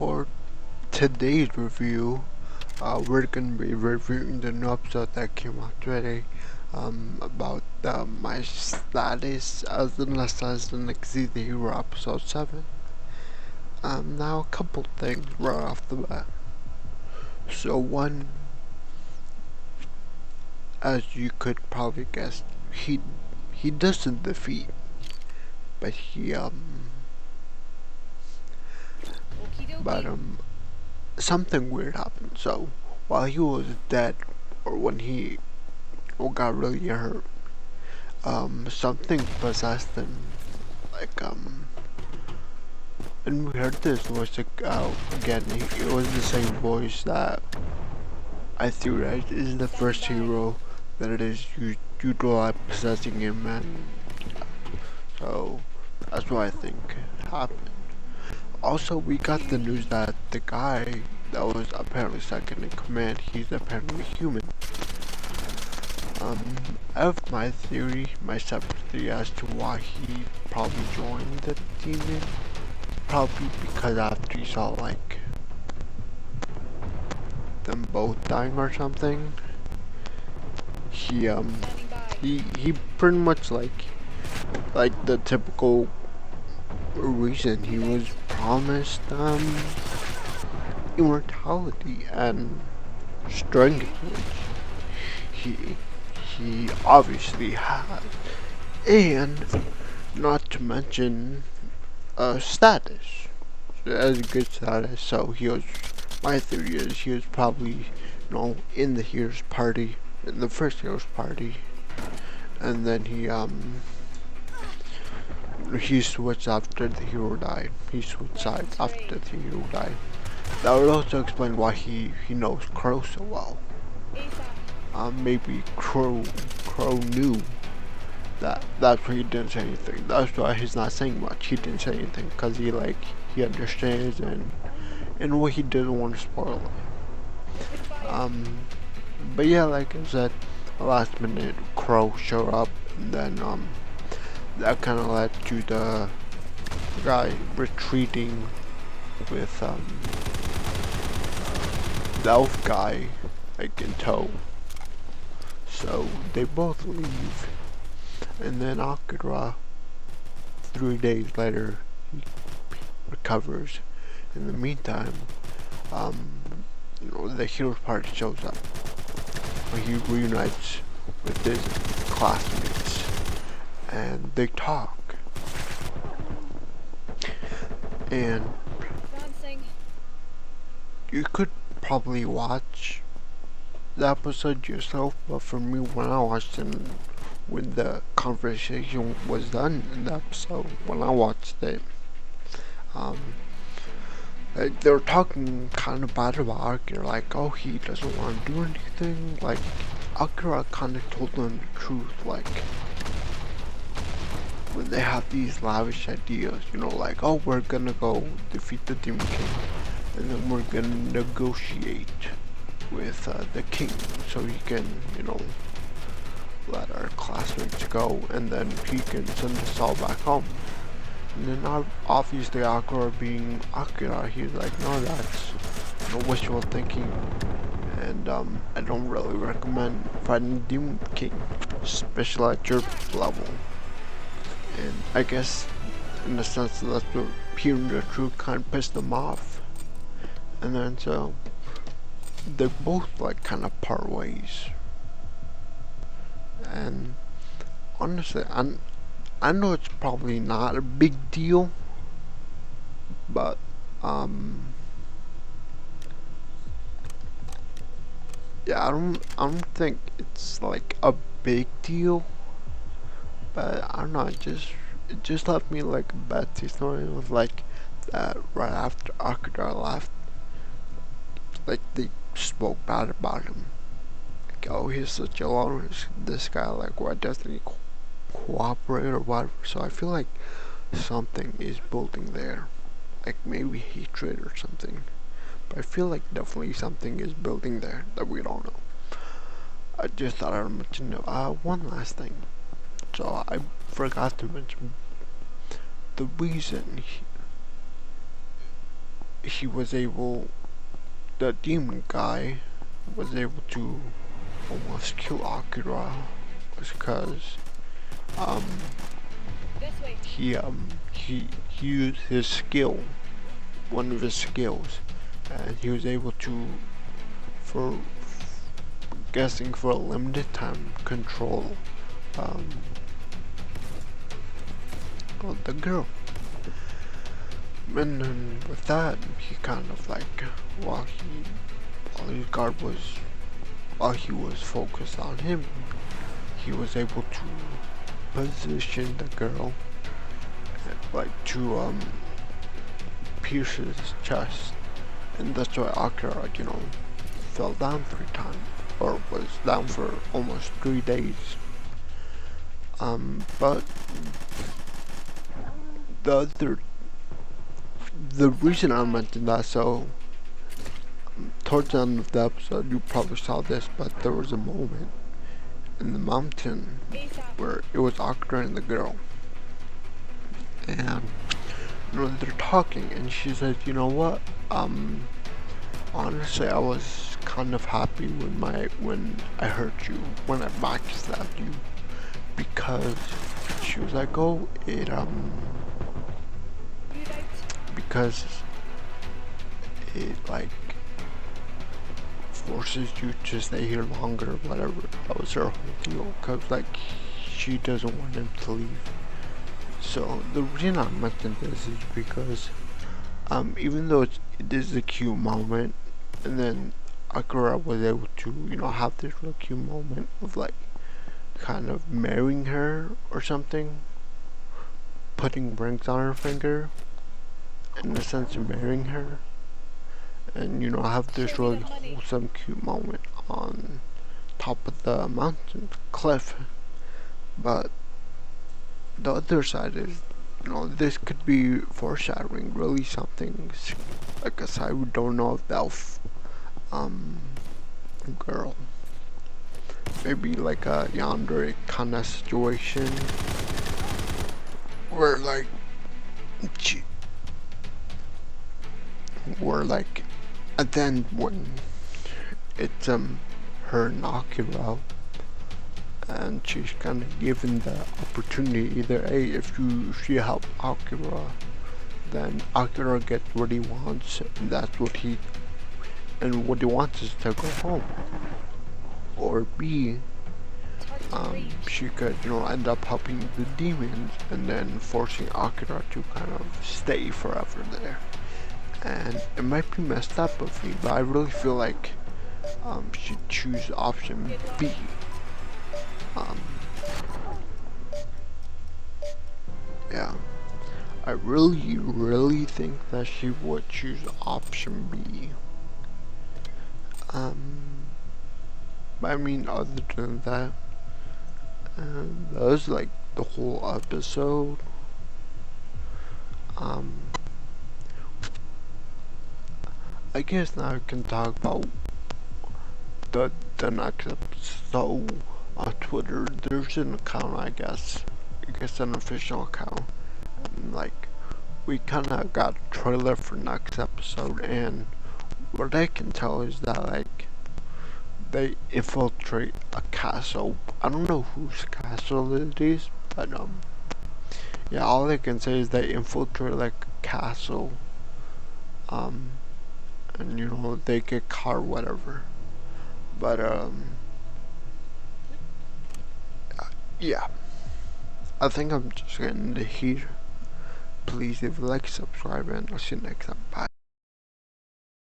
For today's review, we're going to be reviewing the new episode that came out today about my status as an assassin exceed the hero episode 7. Now a couple things right off the bat. So one, as you could probably guess, he doesn't defeat, but but something weird happened. So while he was dead, or when he got really hurt, something possessed him. Like and we heard this voice again. It was the same voice that I theorized is the first hero that it is utilize possessing him, and so that's what I think happened. Also, we got the news that the guy that was apparently second in command, he's apparently human. I have my theory, my separate theory as to why he probably joined the demon. Probably because after he saw like them both dying or something, he pretty much like the typical reason he was promised immortality and strength, which he obviously has, and not to mention status, as a good status. So he was, my theory is he was probably, in the hero's party, in the first hero's party, and then he switched after the hero died. He switched sides after the hero died. That would also explain why he knows Crow so well. Maybe Crow knew that's why he didn't say anything. That's why he's not saying much. He didn't say anything because he understands, and what he doesn't want to spoil it. But yeah, like I said, last minute Crow showed up, and then that kind of led to the guy retreating with the elf guy like in tow. So they both leave, and then Akira, 3 days later, he recovers. In the meantime, the hero's party shows up. He reunites with his classmates, and they talk. And you could probably watch the episode yourself, but for me, when I watched it, when the conversation was done in the episode, when I watched it, like they were talking kind of bad about Akira, like, oh, he doesn't want to do anything. Like, Akira kind of told them the truth, like, when they have these lavish ideas, like, oh, we're gonna go defeat the Demon King, and then we're gonna negotiate with the king so he can, let our classmates go, and then he can send us all back home. And then obviously Akira being Akira, he's like, no, that's wishful thinking, and I don't really recommend fighting the Demon King, especially at your level. And I guess in the sense that hearing the truth kind of pissed them off, and then so they both like kind of part ways. And honestly, I know it's probably not a big deal, but yeah, I don't think it's like a big deal, but I don't know, it just left me like a bad taste. It was like that right after Akira left, like they spoke bad about him. Like, oh, he's such a loner, this guy, like, why doesn't he cooperate or whatever. So I feel like something is building there, like maybe hatred or something. But I feel like definitely something is building there that we don't know. I just thought I would mention one last thing. So I forgot to mention the reason he was able, the demon guy was able to almost kill Akira was because um he used his skill, one of his skills, and he was able to, for guessing for a limited time, control well, the girl. And then with that, he kind of like, while his guard was, while he was focused on him, he was able to position the girl like to pierce his chest, and that's why Akira, fell down 3 times, or was down for almost 3 days. But the reason I mentioned that, so towards the end of the episode, you probably saw this, but there was a moment in the mountain where it was Akira and the girl, and they're talking, and she said, "You know what? Honestly, I was kind of happy when I hurt you, when I backstabbed you, because," she was like, "Oh, because it like forces you to stay here longer, whatever." That was her whole deal, cause like she doesn't want him to leave. So the reason I mentioned this is because even though it is a cute moment, and then Akira was able to have this real cute moment of like kind of marrying her or something, putting rings on her finger, in the sense of marrying her, and have this really wholesome cute moment on top of the mountain cliff. But the other side is, this could be foreshadowing really something like a side we don't know of the elf girl. Maybe like a yandere kind of situation where like at the end when it's her knocking out, and she's kind of given the opportunity, either A, if she help Akira, then Akira gets what he wants, and that's what he wants is to go home, or B, she could end up helping the demons and then forcing Akira to kind of stay forever there. And it might be messed up of me, but I really feel like she choose option B. Yeah, I really think that she would choose option B. But I mean, other than that, that was like the whole episode. I guess now I can talk about the next episode. On Twitter, there's an account, I guess an official account, and like we kinda got a trailer for next episode, and what I can tell is that like they infiltrate a castle. I don't know whose castle it is, but yeah, all I can say is they infiltrate like a castle, and they get caught or whatever. But yeah, I think I'm just gonna end it here. Please leave a like, subscribe, and I'll see you next time. Bye.